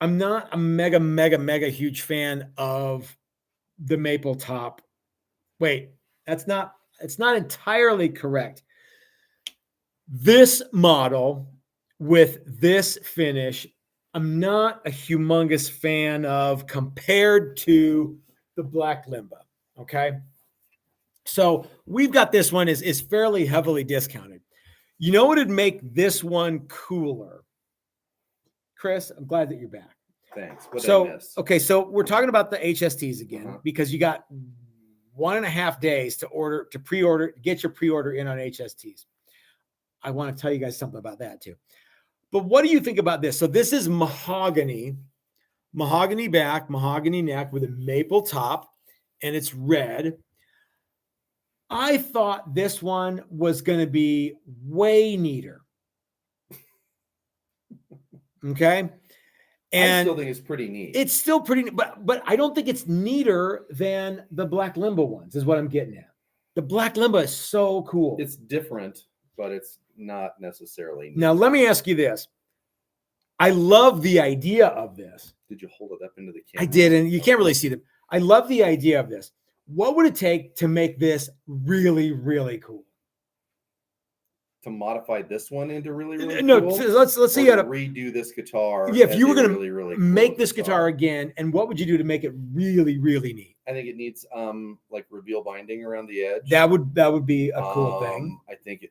I'm not a mega huge fan of the maple top. It's not entirely correct. This model with this finish, I'm not a humongous fan of compared to the Black Limba. Okay. So we've got this one is fairly heavily discounted. You know what would make this one cooler? Chris, I'm glad that you're back. Thanks. What did I miss? Okay. So we're talking about the HSTs again, because you got 1.5 days to pre-order, get your pre-order in on HSTs. I want to tell you guys something about that too. But what do you think about this? So this is mahogany back, mahogany neck with a maple top, and it's red. I thought this one was going to be way neater. Okay. And I still think it's pretty neat. It's still pretty neat, but I don't think it's neater than the Black Limba ones, is what I'm getting at. The Black Limba is so cool. It's different, but it's not necessarily neat. Now, let me ask you this. I love the idea of this. Did you hold it up into the camera? I did, and you can't really see them. I love the idea of this. What would it take to make this really, really cool? To modify this one into really, really cool? Let's see how to redo this guitar. Yeah, if you were going to really make cool this guitar again, and what would you do to make it really, really neat? I think it needs like reveal binding around the edge. That would be a cool thing. I think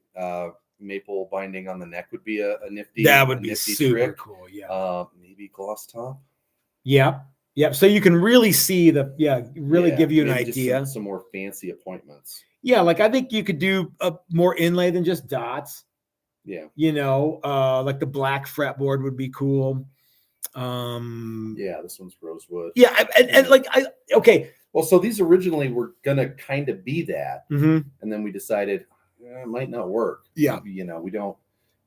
maple binding on the neck would be a nifty. That would be super trick. Cool. Yeah. Maybe gloss top. Yeah. Yep. So you can really see really give you an maybe just idea. some more fancy appointments. Yeah. Like I think you could do a more inlay than just dots. Yeah. Like the black fretboard would be cool. Yeah, this one's rosewood. Yeah. Okay. Well, so these originally were gonna kind of be that, Mm-hmm. and then we decided it might not work. Yeah. We don't.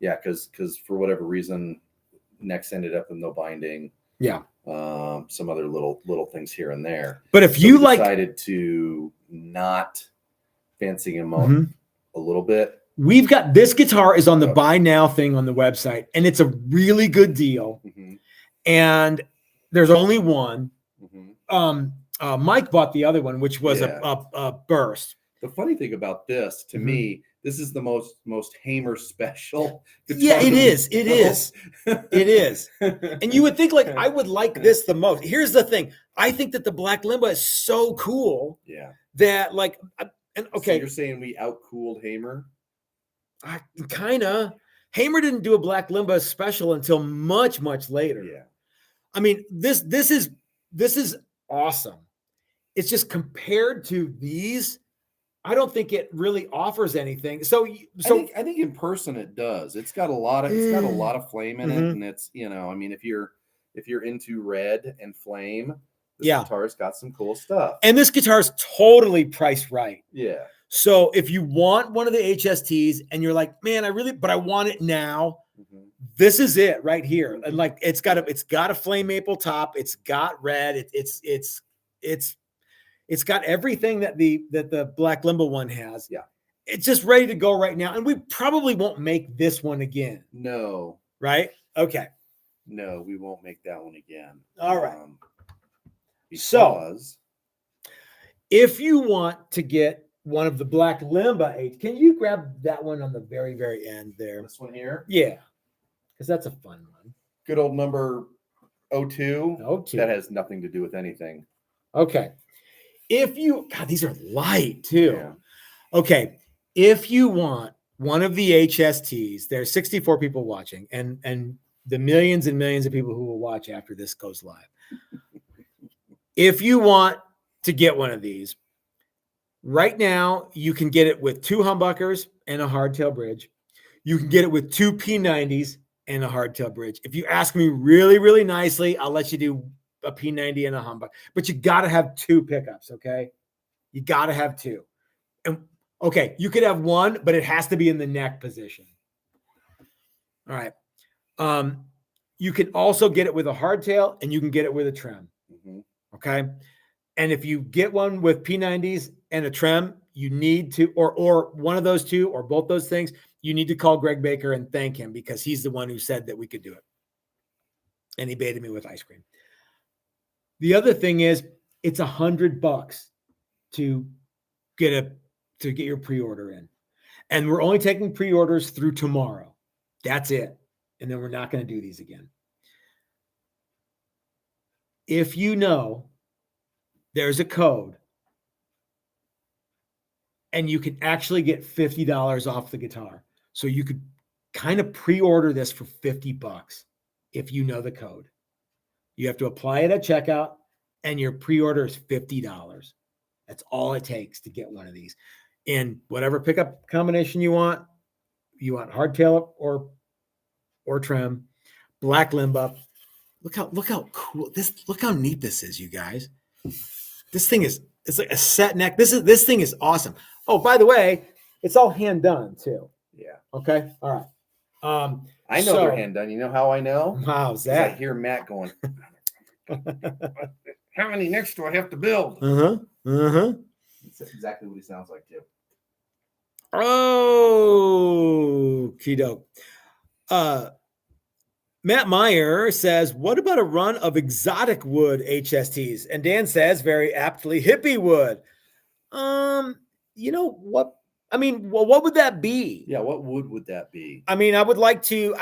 Yeah, because for whatever reason, necks ended up in no binding. Yeah. Some other little things here and there. But if So you we decided to not fancy them up a little bit. We've got this guitar is on the buy now thing on the website, and it's a really good deal. Mm-hmm. And there's only one. Mm-hmm. Mike bought the other one, which was a burst. The funny thing about this, to me, this is the most Hamer special. Yeah, it is. It is. It is. And you would think like I would like this the most. Here's the thing. I think that the Black Limba is so cool. Yeah. That like, and okay. So you're saying we outcooled Hamer? Kind of. Hamer didn't do a Black Limba special until much, much later. Yeah. I mean, this is awesome. It's just compared to these, I don't think it really offers anything. So I think in person it does. It's got a lot of flame in it, and it's I mean if you're into red and flame, this guitar's got some cool stuff. And this guitar's totally priced right. Yeah. So if you want one of the HSTs and you're like, man, but I want it now. This is it right here. And like it's got a flame maple top. It's got red. It's got everything that the Black Limba one has. Yeah. It's just ready to go right now. And we probably won't make this one again. No. Right? Okay. No, we won't make that one again. All right. So if you want to get one of the Black Limba can you grab that one on the very, very end there? This one here? Yeah. Because that's a fun one. Good old number 02. 02. That has nothing to do with anything. Okay. God, these are light too. Yeah. Okay. If you want one of the HSTs, there's 64 people watching and the millions and millions of people who will watch after this goes live. If you want to get one of these, right now you can get it with 2 humbuckers and a hardtail bridge. You can get it with 2 P90s and a hardtail bridge. If you ask me really, really nicely, I'll let you do a P90 and a humbucker, but you got to have 2 pickups. Okay. You got to have 2. And okay, you could have 1, but it has to be in the neck position. All right. You can also get it with a hardtail and you can get it with a trem. Okay. And if you get one with P90s and a trem, you need to, or one of those 2 or both those things, you need to call Greg Baker and thank him because he's the one who said that we could do it. And he baited me with ice cream. The other thing is it's $100 to get your pre-order in. And we're only taking pre-orders through tomorrow. That's it. And then we're not going to do these again. If you know there's a code and you can actually get $50 off the guitar. So you could kind of pre-order this for $50 if you know the code. You have to apply it at checkout and your pre-order is $50. That's all it takes to get one of these. In whatever pickup combination you want hardtail or trem, Black Limba. Look how cool look how neat this is, you guys. This thing it's like a set neck. This thing is awesome. Oh, by the way, it's all hand done too. Yeah. Okay. All right. I know they're hand done. You know how I know? How's that? I hear Matt going, how many necks do I have to build? That's exactly what he sounds like too. Oh, kiddo. Matt Meyer says, what about a run of exotic wood HSTs? And Dan says, very aptly, hippie wood. You know what? I mean, well, what would that be? Yeah, what wood would that be? I mean, I would like to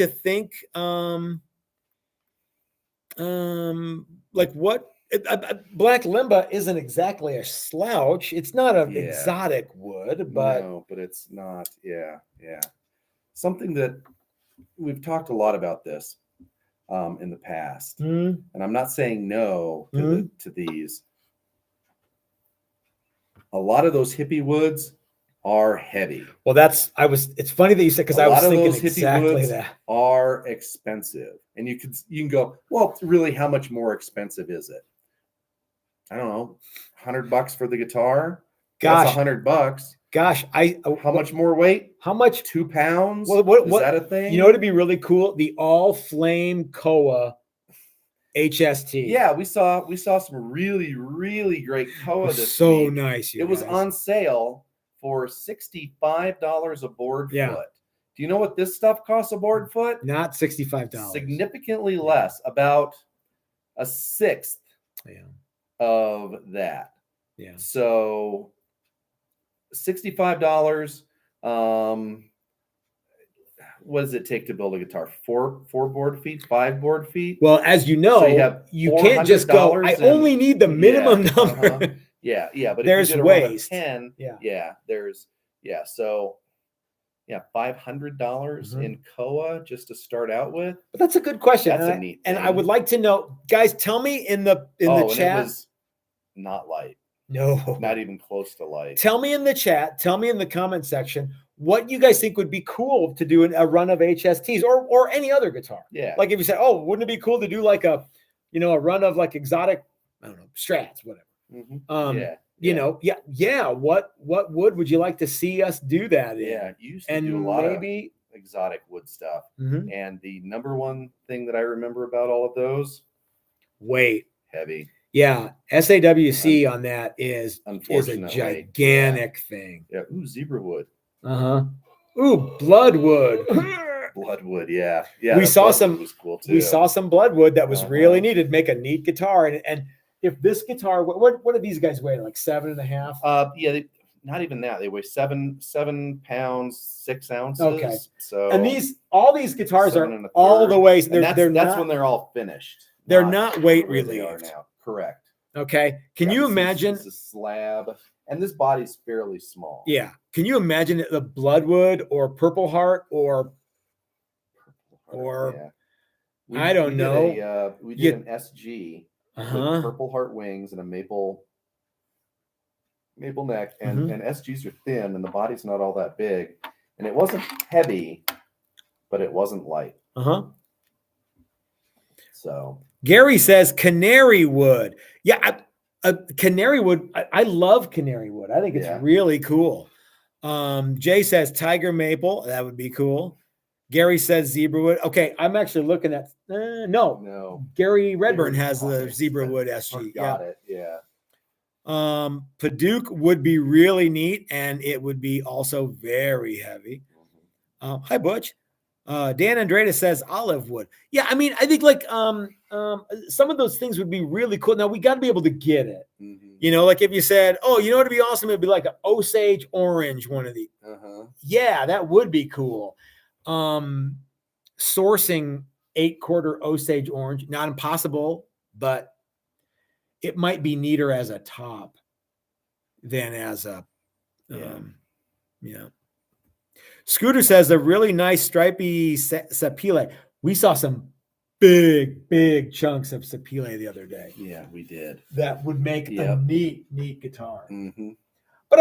think, like what? Black Limba isn't exactly a slouch. It's not an exotic wood, but no, but it's not. Yeah. Something that we've talked a lot about this. in the past. Mm. And I'm not saying no to these. A lot of those hippie woods are heavy. Well, it's funny that you said, because I was thinking exactly that. Are expensive. And you can go, well, really, how much more expensive is it? I don't know, $100 for the guitar. Gosh, that's $100. Gosh, how much more weight? How much? 2 pounds. What is that a thing? You know, it'd be really cool. The all flame Koa HST. Yeah, we saw some really, really great Koa this so week. nice. It was on sale for $65 a board foot. Do you know what this stuff costs a board foot? Not $65. Significantly less, about a sixth of that. Yeah. So $65. What does it take to build a guitar? 4 board feet, 5 board feet? Well, as you know, so you can't just go, I only need the minimum number. Yeah, but there's if you did ways. 10, so $500 in Koa just to start out with. But that's a good question. That's a neat thing. And I would like to know, guys, tell me in the chat. It was not light. No, not even close to light. Tell me in the chat, tell me in the comment section what you guys think would be cool to do a run of HSTs or any other guitar. Yeah. Like if you said, oh, wouldn't it be cool to do like a run of like exotic, I don't know, Strats, whatever. What wood you like to see us do that in? Yeah, you used to do a lot of exotic wood stuff. And the number one thing that I remember about all of those, weight. Heavy. Yeah, SAWC on that is a gigantic thing. Yeah, zebra wood. Bloodwood. Bloodwood, yeah. We saw some. Was cool too. We saw some bloodwood that was really needed. Make a neat guitar, and if this guitar, what do these guys weigh? Like 7.5? Not even that. They weigh 7 pounds 6 ounces. Okay. So and all these guitars are all the way. That's when they're all finished. They're not weight relieved. Now. Correct. Okay. Can you imagine the slab? And this body's fairly small. Yeah. Can you imagine the Bloodwood or Purple Heart or I don't know. We did an SG with Purple Heart wings and a maple neck, and SGs are thin, and the body's not all that big, and it wasn't heavy, but it wasn't light. So Gary says canary wood. Yeah. Canary wood. I love canary wood. I think it's really cool. Jay says tiger maple. That would be cool. Gary says zebra wood. Okay, I'm actually looking at. No. Gary Redburn has the zebra wood SG. Got it. Yeah. Paduke would be really neat, and it would be also very heavy. Hi, Butch. Dan Andrade says olive wood. Yeah, I mean, I think like some of those things would be really cool. Now we got to be able to get it. You know, like if you said, "Oh, you know what'd be awesome? It'd be like an Osage orange one of these." Yeah, that would be cool. Sourcing 8-quarter Osage orange, not impossible, but it might be neater as a top than as a Scooter says a really nice stripy sapele. We saw some big chunks of sapele the other day. Yeah, we did. That would make a neat guitar. But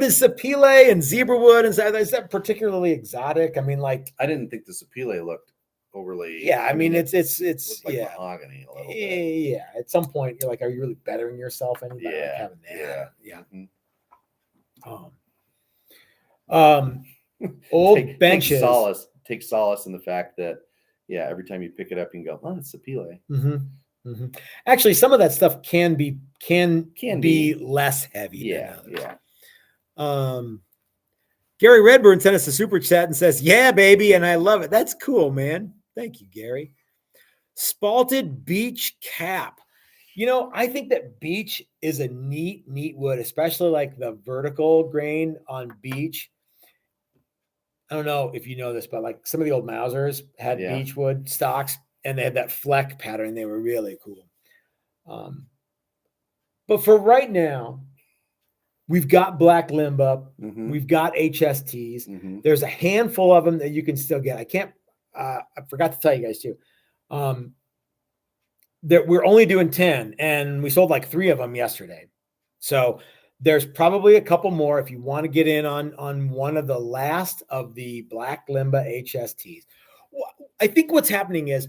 is sapele and zebra wood is that particularly exotic? I mean, like I didn't think the sapele looked overly. Yeah, I mean it's like mahogany a little bit. Yeah, at some point you're like, are you really bettering yourself? Anybody like having that? Old benches. Take solace in the fact that every time you pick it up you can go, oh, it's sapele. Actually, some of that stuff can be less heavy than others. Gary Redburn sent us a super chat and says, yeah, baby, and I love it. That's cool, man. Thank you, Gary. Spalted beech cap. You know, I think that beech is a neat wood, especially like the vertical grain on beech. I don't know if you know this, but like some of the old Mausers had beech wood stocks and they had that fleck pattern. They were really cool. But for right now, we've got black limb-up. We've got HSTs. There's a handful of them that you can still get. I forgot to tell you guys too. that we're only doing 10, and we sold like 3 of them yesterday. So there's probably a couple more if you want to get in on one of the last of the Black Limba HSTs. I think what's happening is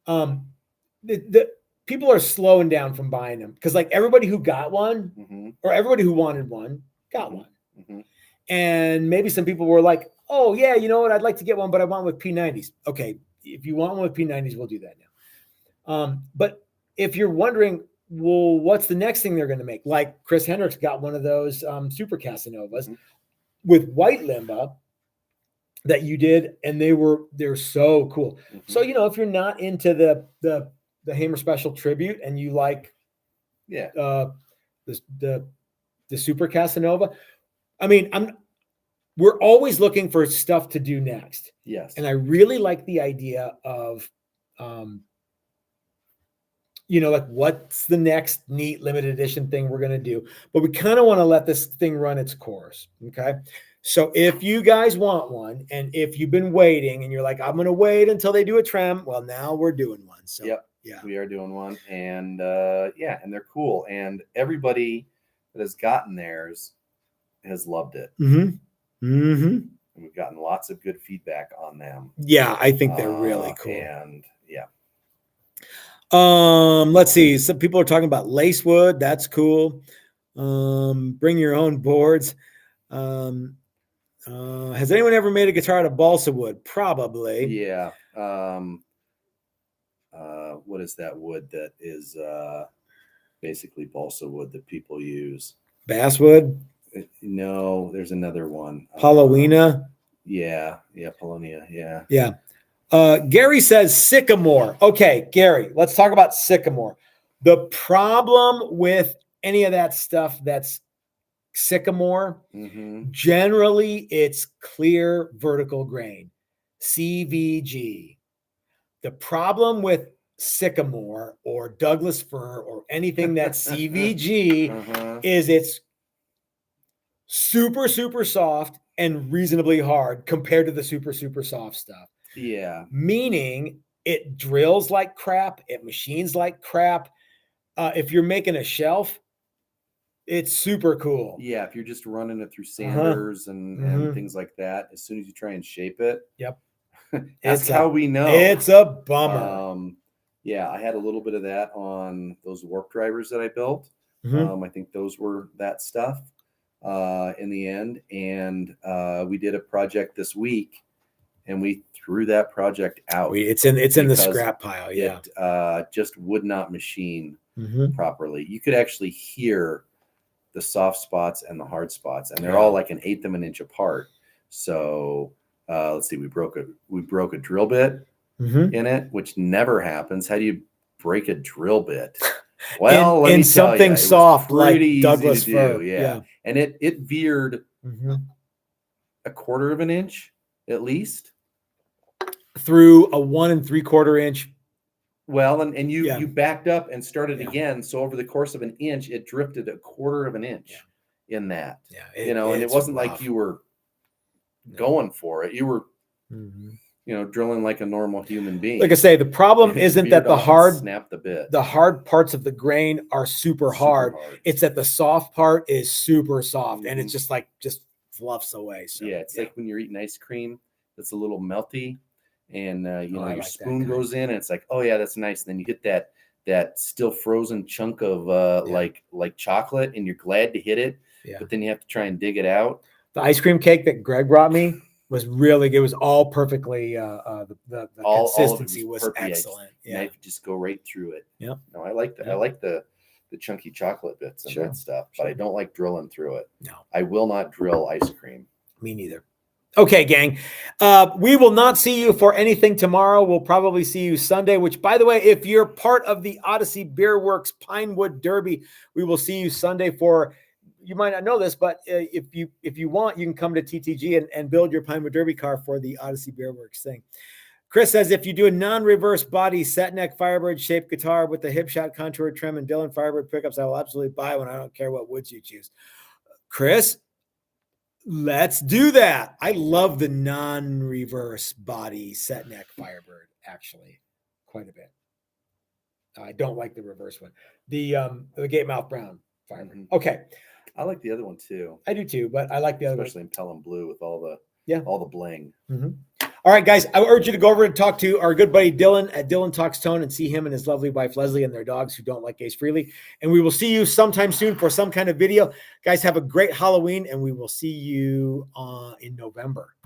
the people are slowing down from buying them because like everybody who got one or everybody who wanted one got one. And maybe some people were like, oh yeah, you know what? I'd like to get one, but I want with P90s. Okay. If you want one with P90s, we'll do that now. But if you're wondering, well, what's the next thing they're going to make? Like Chris Hendricks got one of those Super Casanovas with white limba that you did, and they're so cool. So, you know, if you're not into the Hamer Special Tribute and you like the Super Casanova, I mean, we're always looking for stuff to do next. Yes. And I really like the idea of you know, like what's the next neat limited edition thing we're going to do, but we kind of want to let this thing run its course. Okay. So if you guys want one, and if you've been waiting and you're like, I'm going to wait until they do a trem. Well, now we're doing one. So yeah, we are doing one, and and they're cool. And everybody that has gotten theirs has loved it. And we've gotten lots of good feedback on them. Yeah. I think they're really cool. And yeah. Let's see. Some people are talking about lacewood. That's cool. Bring your own boards. Has anyone ever made a guitar out of balsa wood? Probably. Yeah. What is that wood that is basically balsa wood that people use? Basswood? No, there's another one. Paulownia? Yeah, Paulownia. Yeah. Yeah. Gary says sycamore. Okay, Gary, let's talk about sycamore. The problem with any of that stuff that's sycamore, generally it's clear vertical grain, CVG. The problem with sycamore or Douglas fir or anything that's CVG is it's super, super soft and reasonably hard compared to the super, super soft stuff. Yeah. Meaning it drills like crap. It machines like crap. If you're making a shelf, it's super cool. Yeah. If you're just running it through sanders and things like that, as soon as you try and shape it. Yep. That's how we know. It's a bummer. Yeah. I had a little bit of that on those warp drivers that I built. I think those were that stuff in the end. And we did a project this week, and we threw that project out. It's in the scrap pile. Yeah. It just would not machine properly. You could actually hear the soft spots and the hard spots, and they're all like an eighth of an inch apart. So let's see, we broke a drill bit in it, which never happens. How do you break a drill bit? Well, let me tell something you, soft like Douglas fir. Yeah. And it veered a quarter of an inch at least through a 1 3/4 inch. Well, and you backed up and started again. So over the course of an inch, it drifted a quarter of an inch in that. Yeah. And it wasn't rough. Like you were going for it. You were, drilling like a normal human being. Like I say, the problem isn't that the hard snap the bit. The hard parts of the grain are super hard. It's that the soft part is super soft, and it's just fluffs away. So it's like when you're eating ice cream that's a little melty, and your spoon goes in, and it's like, oh yeah, that's nice. And then you get that still frozen chunk of like chocolate, and you're glad to hit it, but then you have to try and dig it out. The ice cream cake that Greg brought me was really, it was all perfectly, the consistency was excellent. You just go right through it. Yeah. No, I like that. I like the chunky chocolate bits and that stuff, but I don't like drilling through it. No. I will not drill ice cream. Me neither. Okay, gang. We will not see you for anything tomorrow. We'll probably see you Sunday, which, by the way, if you're part of the Odyssey Beer Works Pinewood Derby, we will see you Sunday for, you might not know this, but if you want, you can come to TTG and build your Pinewood Derby car for the Odyssey Beer Works thing. Chris says, if you do a non-reverse body set neck Firebird shaped guitar with the Hipshot contour trim and Dylan Firebird pickups, I will absolutely buy one. I don't care what woods you choose. Chris, let's do that. I love the non-reverse body set neck Firebird, actually. quite a bit. I don't like the reverse one. The Gatemouth Brown fiber. Okay. I like the other one too. I do too, but I like the other one. Especially in Pelham Blue with all the bling. All right, guys, I urge you to go over and talk to our good buddy Dylan at Dylan Talks Tone and see him and his lovely wife Leslie and their dogs who don't like Ace Frehley. And we will see you sometime soon for some kind of video. Guys, have a great Halloween, and we will see you in November.